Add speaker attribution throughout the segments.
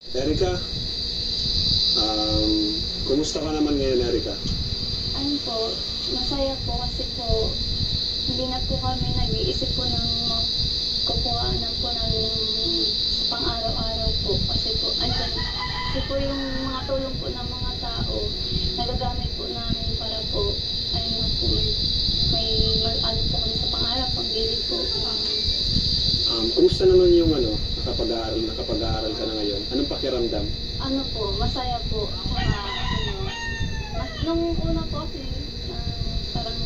Speaker 1: Erica, kumusta ka naman ngayon, Erica?
Speaker 2: Ayun po, masaya po kasi po hindi na po kami nag-iisip po ng kukuhaan po ng pang-araw-araw po kasi po andyan kasi po yung mga tulong po ng mga tao nagagamit po namin para po ayun na po may ano po kami sa pang-araw, pang-gilid po.
Speaker 1: Kumusta naman yung nakapag-aaral ka na ngayon? Anong pakiramdam?
Speaker 2: Ano po, masaya po. Nung una po kasi, parang,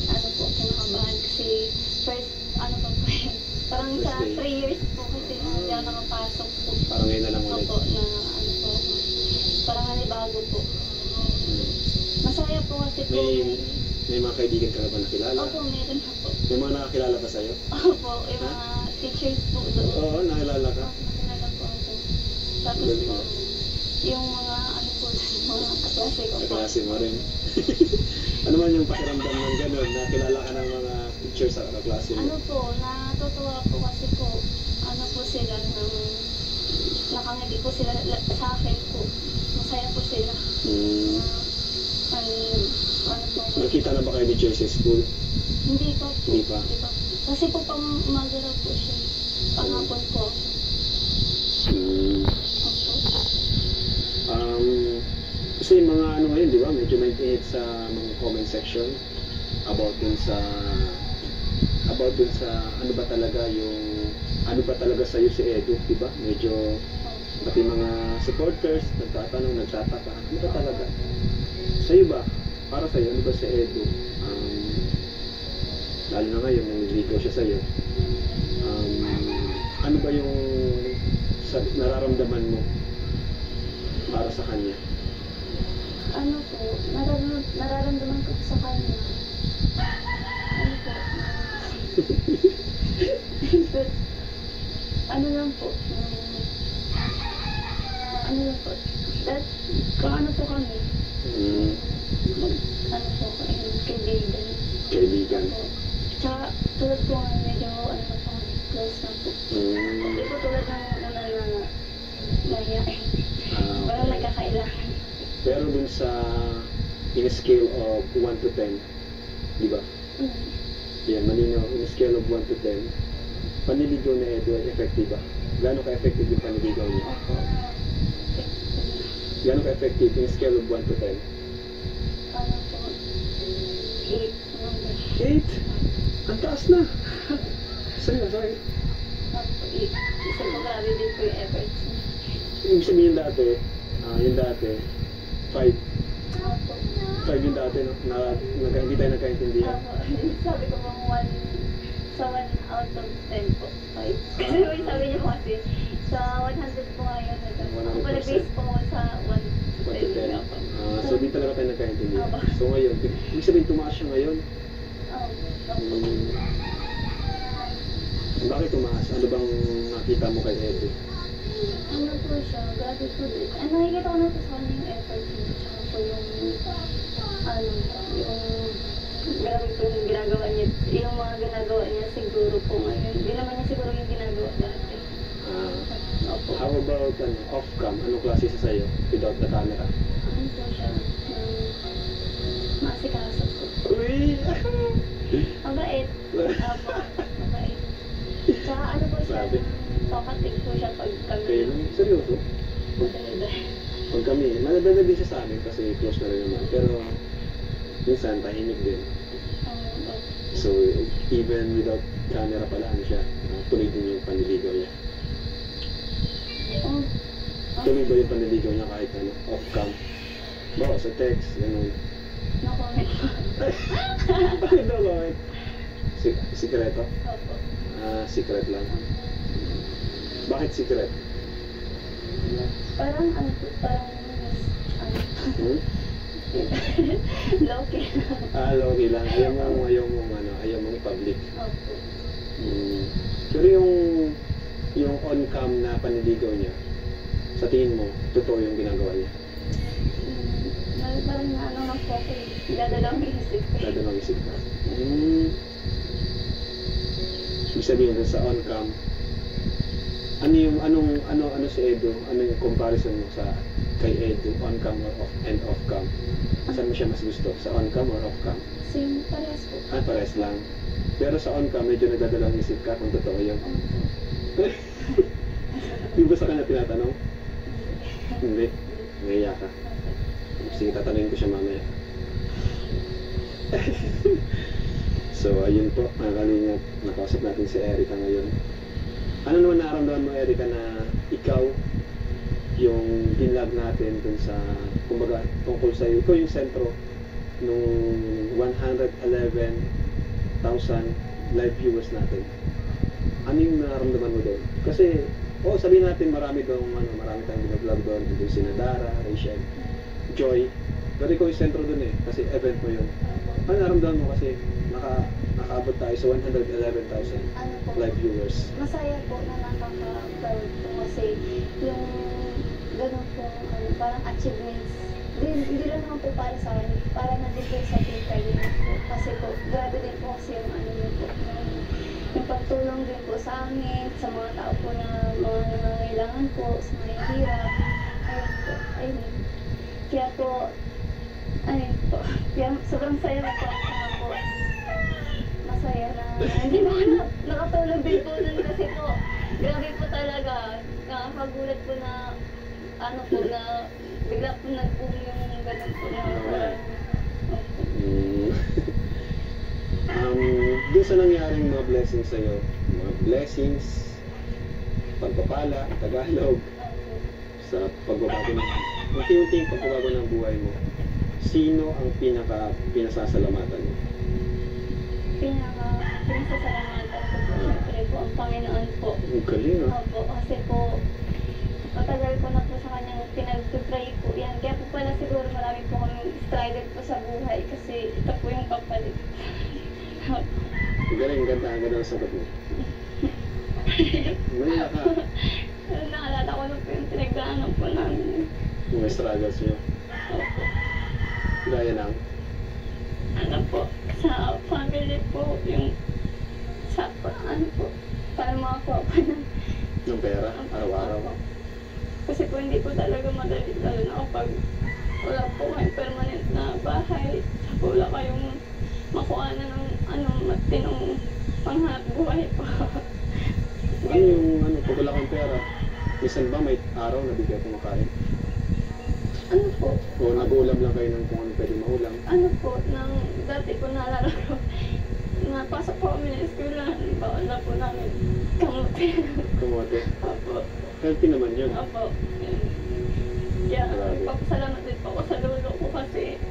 Speaker 2: ano po, kinakabahan kasi first, ano pa po yun, parang sa 3 years po kasi hindi ako nakapasok po.
Speaker 1: Parang ngayon na lang ulit.
Speaker 2: Opo, na ano po, parang nanibago po. Masaya po kasi po.
Speaker 1: May mga kaibigan ka na ba nakilala?
Speaker 2: Opo, meron na po.
Speaker 1: May mga nakakilala pa sa'yo?
Speaker 2: Opo, yung mga teachers po doon.
Speaker 1: Oo, nakilala ka?
Speaker 2: Nakilala po ako. Tapos po, yung mga ano po, mga kaklase ko po.
Speaker 1: Kaklase mo rin. Ano man yung pakiramdam ng gano'n? Nakilala ka ng mga teachers sa kaklase mo?
Speaker 2: Ano po, natutuwa po kasi po, ano po sila, nakangiti po sila sa akin po. Masaya po sila. Ano po.
Speaker 1: Nakita na ba kayo ni Joyce sa school?
Speaker 2: Hindi pa po.
Speaker 1: Hindi pa?
Speaker 2: Hindi pa. Kasi po pang umaga raw po siya. Panghapon po.
Speaker 1: Kasi mga ano ngayon, di ba? Medyo mainit sa mga comment section about dun sa ano ba talaga sa'yo si Edu, di ba? Medyo pati mga supporters nagtatanong, nagtataka, ano ba talaga? Sa'yo ba? Para sa'yo, ano ba si Edu? Lalo na ngayon, naniligaw siya sa'yo. Ano ba yung nararamdaman mo para sa kanya?
Speaker 2: Ano po, nararamdaman ko sa kanya. Ano po? Ano lang po? Ano lang po? Kung ano po kami? Ano po, kaibigan.
Speaker 1: Kaibigan?
Speaker 2: Tsaka, tulad po nga, medyo, ano na po, close na po. Hindi po tulad ng una na nahiyain. Parang nagkakailangan.
Speaker 1: Pero dun sa in a scale of 1 to 10, di ba? Yan, malinaw. In a scale of 1 to 10, paniligaw na Edu ay effective ba? Gaano ka-effective yung paniligaw niya? Gaano ka-effective in a scale of 1 to 10?
Speaker 2: Ano po?
Speaker 1: 8?
Speaker 2: 8.
Speaker 1: Ang taas na! Sa'yo, sorry.
Speaker 2: Opo, 8. Isa po grabe din po yung efforts.
Speaker 1: Ibig sabihin yung dati, 5.
Speaker 2: Opo.
Speaker 1: 5 yung dati, no? Hindi tayo nagkaintindihan.
Speaker 2: Opo. Sabi ko pong 1 sa 1 out of 10 po. 5. Kasi sabi niyo po kasi, sa 100 po ngayon. Ang pala-base po sa 1 to 10.
Speaker 1: So, di talaga tayo nagkaintindihan. So, ngayon, ibig sabihin tumaas siya ngayon. Bakit tumaas? Ano bang nakita mo kay Edu?
Speaker 2: Ano po siya, grabe po din. Nakikita ko na po sa kanya yung effort niya. Tsaka po yung, grabe po yung ginagawa niya. Yung mga ginagawa niya siguro po ngayon. Hindi naman niya siguro yung ginagawa dati. Opo.
Speaker 1: How about off-cam? Anong klase sa sa'yo without the camera?
Speaker 2: Ano po siya? Maasikaso po.
Speaker 1: Uy!
Speaker 2: Mabait. Opo. Mabait. Tsaka ano po siya? Talkative po siya pag kami.
Speaker 1: Kaya lang, seryoso?
Speaker 2: Madalada.
Speaker 1: Pag kami, madadala din siya sa amin kasi close na rin naman. Pero, minsan, tahimik din. So, even without camera pala, ano siya, tuloy din yung panliligaw niya. Tuloy ba yung panliligaw niya kahit off-cam? Bawa, sa text, gano'n.
Speaker 2: No comment po.
Speaker 1: Bakit no comment? Sikreto?
Speaker 2: Opo.
Speaker 1: Secret lang. Bakit secret?
Speaker 2: Parang ano po, parang low-key.
Speaker 1: Low-key lang. Ayaw mong i-public.
Speaker 2: Opo.
Speaker 1: Pero yung on-cam na panliligaw niya, sa tingin mo, totoo yung ginagawa niya?
Speaker 2: Parang ano lang po ako, dadalawang isip.
Speaker 1: Dadalawang isip ka? Ibig sabihin sa on-cam, Ano si Edo? Ano yung comparison mo sa kay Edo, on-cam or and off-cam? Saan mo siya mas gusto? Sa on-cam or off-cam?
Speaker 2: Same, parehas po.
Speaker 1: Pares lang. Pero sa on-cam, medyo nagdadalang isip ka kung totoo yun. Yung ba sa kanya tinatanong? Hindi. Nahiya ka. Sige, tatanungin ko siya mamaya. So, ayun po, mga kalingap. Nakausap natin si Erica ngayon. Ano naman nararamdaman mo, Erica, na ikaw yung dinlag natin dun sa, kumbaga, tungkol sa iyo. Ikaw yung sentro nung 111,000 live viewers natin. Ano yung nararamdaman mo doon? Kasi, sabihin natin marami tayong vlog doon. Doon si Nadara, Rachel, Joy. Pero ikaw yung sentro doon kasi event mo yun. Ano nararamdaman mo kasi nakaabot tayo sa 111,000 live viewers?
Speaker 2: Masaya po na nakaka-proud po kasi yung ganun po, parang achievements. Hindi lang naman po para sa akin, para na din po sa Team Kalingap po. Kasi po, grabe din po kasi yung yung pagtulong din po sa amin, sa mga tao po na mga nangangailangan po, sa mga hirap. Ayun. Kaya po, kaya sobrang saya po ako. Masaya na hindi po nakatulog din po nun kasi po, grabe po talaga. Nakakagulat po na, na bigla po nag-boom yung ganun po na
Speaker 1: Doon sa nangyaring mga blessings sa'yo, mga blessings, pagpapala, Tagalog, sa pagbabago unti-unting pagbabago ng buhay mo, sino ang pinasasalamatan mo?
Speaker 2: Pinasasalamatan ko po, syempre po, ang Panginoon po.
Speaker 1: Ang galing
Speaker 2: Opo, kasi po, matagal ko na po sa kanyang pinag-pray po yan. Kaya po pala siguro marami po kami struggle po sa buhay kasi ito po yung kapalit.
Speaker 1: Galing, ganda ang sagot mo. Maya ka.
Speaker 2: Naalala ko na po yung pinagdaanan po namin.
Speaker 1: Mga struggles nyo.
Speaker 2: Opo.
Speaker 1: Gaya ng?
Speaker 2: Sa family po, yung sa para makakuha pa
Speaker 1: ng pera, araw-araw.
Speaker 2: Kasi po hindi po talaga madali, lalo na kapag wala po kayong permanent na bahay, po wala kayong makuha na ng matinong panghanap buhay po.
Speaker 1: Pag wala kang pera, minsan ba may araw na bigay kumakain?
Speaker 2: Po?
Speaker 1: O nag-ulam lang kayo ng kung ano pwede maulam?
Speaker 2: Dati po naalala ko, napasok po kami ng eskwelahan, bawal na po namin kamote.
Speaker 1: Kamote?
Speaker 2: Opo.
Speaker 1: Healthy naman yun.
Speaker 2: Opo. Kaya papasalamat din po ako sa lolo ko kasi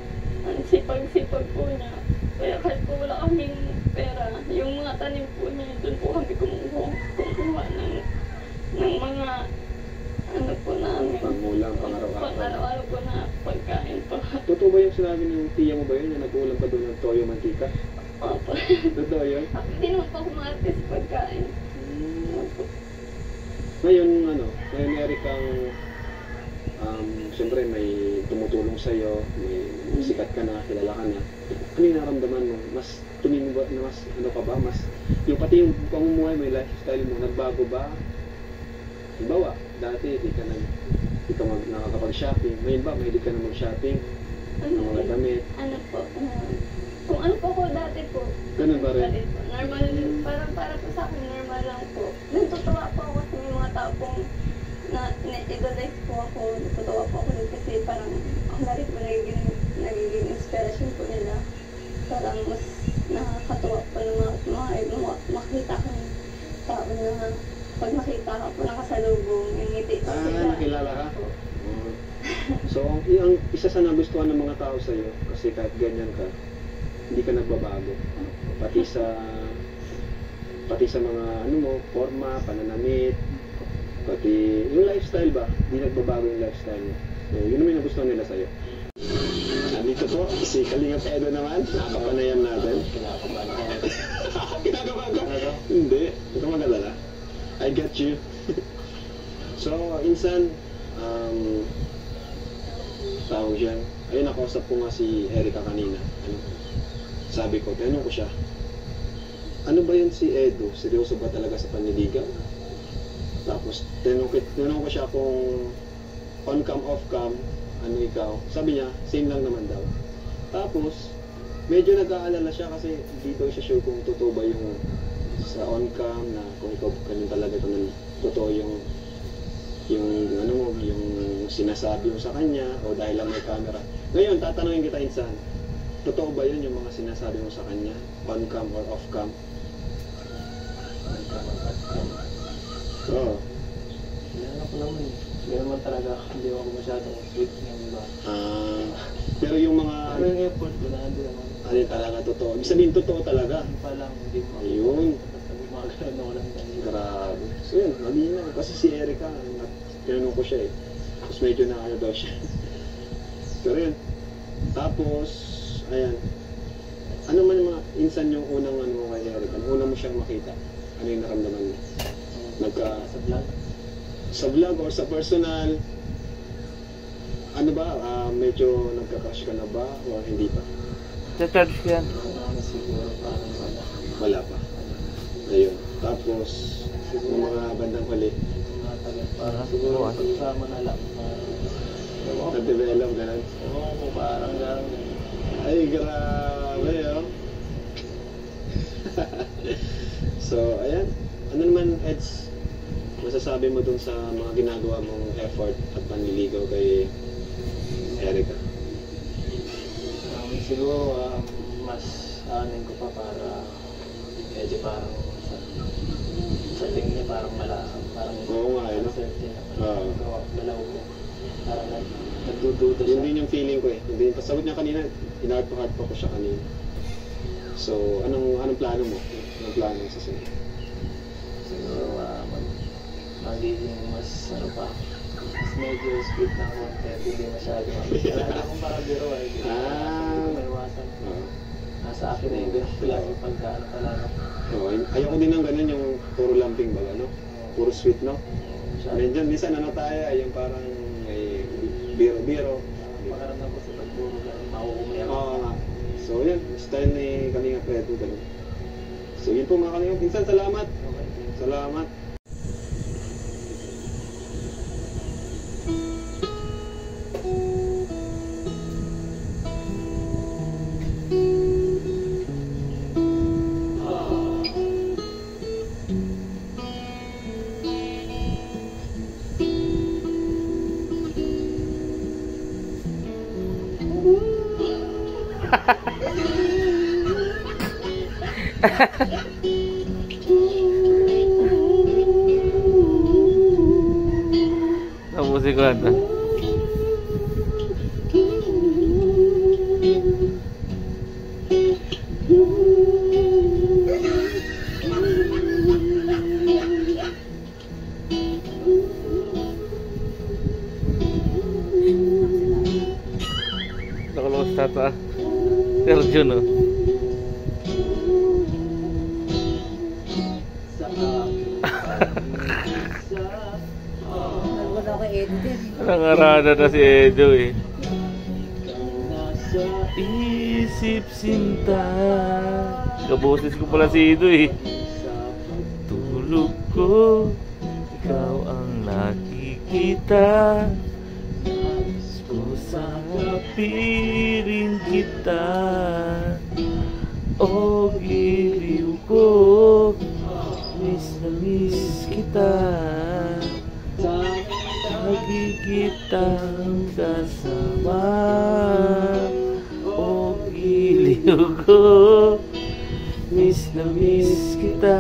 Speaker 2: ang sipag-sipag po niya. Kaya kahit po wala kaming pera, yung mga tanim po niya, doon po kami kumukuha ng mga po namin.
Speaker 1: Pangulang, pang-araw-araw.
Speaker 2: Pang-araw-araw po na pagkain po.
Speaker 1: Totoo ba yung sinabi ng tiya mo ba yun na nag-uulam pa doon ng toyo mantika?
Speaker 2: Opo.
Speaker 1: Totoo yun?
Speaker 2: Hindi naman po kumatis pagkain. Opo.
Speaker 1: Ngayon, Ericang, siyempre may tumutulong sa'yo, may sikat ka na, kilala ka na. Ano yung naramdaman mo? Mas tumingin mo ba, mas yung pati yung pamumuhay mo, yung lifestyle mo, nagbago ba? Halimbawa, dati hindi ka nakakapag-shopping. Ngayon ba, mahilig ka na mag-shopping? Ng mga damit?
Speaker 2: Kung ano po ko dati po.
Speaker 1: Ganun ba rin?
Speaker 2: Normal, para po sa akin, normal lang po. Natutuwa po ako kasi may mga tao pong idolize po ako. Natutuwa po ako dun kasi parang ako na rin po nagiging inspiration po nila. Parang mas nakakatuwa po na makita ko yung tao na pag makita ka po nakasalubong, yung ngiti po sila.
Speaker 1: Nakilala ka? So, ang isa sa nagustuhan ng mga tao sa'yo, kasi kahit ganyan ka, hindi ka nagbabago. Pati sa mga forma, pananamit, pati yung lifestyle ba, hindi nagbabago yung lifestyle mo. So, yun naman yung nagustuhan nila sa'yo. Nandito po, si Kalingap Edo naman, nakapanayam natin. Kinakabahan ka? Hindi, huwag ka mag-alala. I get you. So, insan, tawag siya. Ayun, nakausap ko nga si Erica kanina. Sabi ko, tinanong ko siya, ano ba yun si Edo? Seryoso ba talaga sa panliligaw? Tapos tinanong ko siya kung on cam, off cam, ano ikaw. Sabi niya, same lang naman daw. Tapos, medyo nag-aalala siya kasi hindi daw siya sure kung totoo ba yung sa on cam na kung ikaw ganun talaga, kung totoo yung ano mo, yung sinasabi mo sa kanya o dahil lang may camera. Ngayon, tatanungin kita, Insan, totoo ba yun yung mga sinasabi mo sa kanya? On cam or off cam? Oo.
Speaker 3: Yan ako naman eh. Hindi naman talaga, hindi ako masyadong sweet ng iba.
Speaker 1: Pero yung mga
Speaker 3: Pero yung effort ko na hindi naman.
Speaker 1: ano talaga totoo. Ibig sabihin totoo talaga.
Speaker 3: Hindi pa lang, hindi mo.
Speaker 1: Ayun.
Speaker 3: Sabi mga gano'n ako lang dahil.
Speaker 1: Grabe. So yun, malinaw. Kasi si Erica, tinanong ko siya eh. Tapos medyo na ano daw siya. Pero yun. Tapos, ayan. Ano man yung mga insan yung unang ano mo kay Erica? Ano unang mo siyang makita? Ano yung naramdaman mo?
Speaker 3: Sa vlog.
Speaker 1: Sa vlog or sa personal, ano ba, medyo nagka-crush ka na ba o hindi pa?
Speaker 4: Cha-charge ko yan.
Speaker 3: Siguro parang wala.
Speaker 1: Wala pa. Ayun. Tapos, yung mga bandang huli,
Speaker 3: Mga tagal parang siguro pagsama na lang.
Speaker 1: nag-develop, ganun.
Speaker 3: Oo, parang gano'n.
Speaker 1: Ay, grabe, oh. So, ayan. Ano naman, Eds, masasabi mo dun sa mga ginagawa mong effort at panliligaw kay Erica?
Speaker 3: Siguro mas anin ko pa para medyo parang sa tingin niya parang parang
Speaker 1: Oo nga, eh, no?
Speaker 3: certain
Speaker 1: Oo.
Speaker 3: malaw ko. Parang nagdududa
Speaker 1: Yun
Speaker 3: siya.
Speaker 1: din yung feeling ko eh. Yun din, pasawad niya kanina, in-heart to heart pa ko siya kanina. So, anong plano mo? Anong plano mo sa sunod?
Speaker 3: Siguro magiging mas ano pa, mas medyo sweet na content, hindi masyado. Wala akong parang biro eh. Hindi ko maiwasan. Nasa akin na yung ganito lang yung pagkaano talaga.
Speaker 1: Ayoko din ng ganun yung puro lambing ba, no? Puro sweet, no? Medyo, minsan ano tayo, yung parang may biro-biro.
Speaker 3: Pakaramdam ko sa pagpuro lang, mauumayak.
Speaker 1: Oo nga. So yun, style ni Kalinga Preto, ganun. So yun po mga Kalinga. Minsan, salamat. Salamat.
Speaker 4: Tapusin ko lang to. Nakalong statwa. Pero Jun, oh. Nangarada na si Edo eh. Isip sinta. Kaboses ko pala si Edo eh. Tulog ko, ikaw ang nakikita. Pusa piling kita. O giliw ko, miss na miss kita. Magigitang kasama. O giliw ko, miss na miss kita.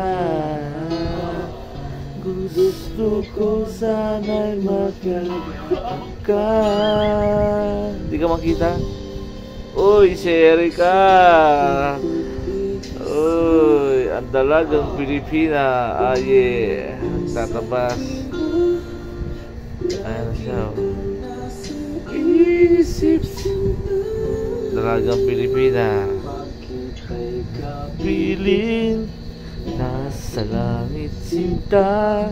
Speaker 4: Gusto ko sana'y magkaka. Di ka makita? Uy, si Erica. Uy, ang dalagang Pilipina. Ah, yeah. Tatabas. Ayan siya. Isip dalagang Pilipina. Piling nasa langit sinta.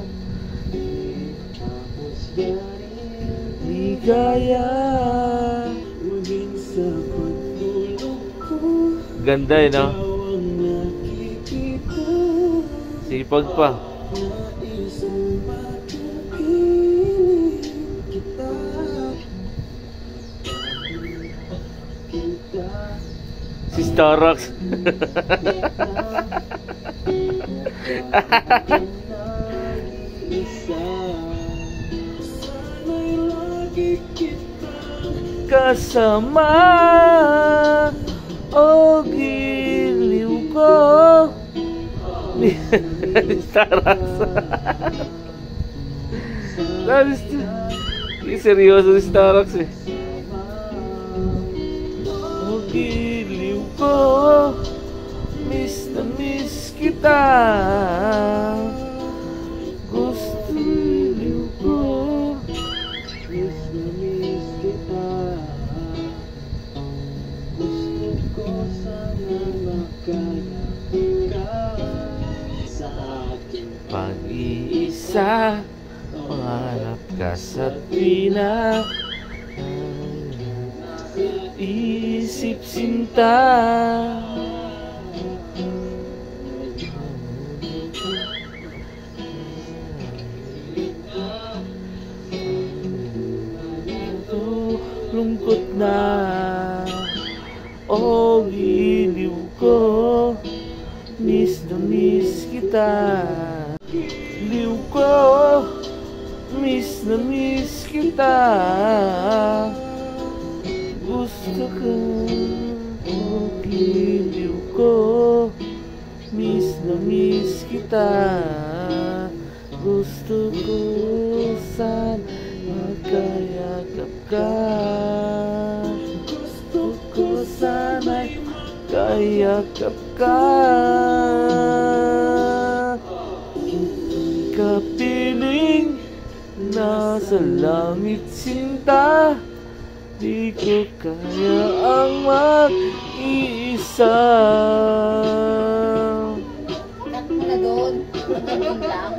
Speaker 4: Ligaya. Ganda eh, no? Sipag pa. Starbucks. Kasama o giliw ko. Starbucks. Seryoso si Starbucks eh. O giliw ko, miss na miss kita. Gusto giliw ko, miss na miss kita. Gusto ko sana makaya ka sa akin pag-iisa. Pangarap ka sa tuwina, isip sinta. Lungkot na o giliw ko, miss na miss kita. Giliw ko, miss na miss kita. Gusto ko, oh giliw ko, miss na miss kita. Gusto ko sana magkayakap ka. Gusto ko sana magkayakap ka. Kapiling nasa langit sinta, di ko kaya ang mag-iisa.
Speaker 5: Nak mo na doon. Doon lang.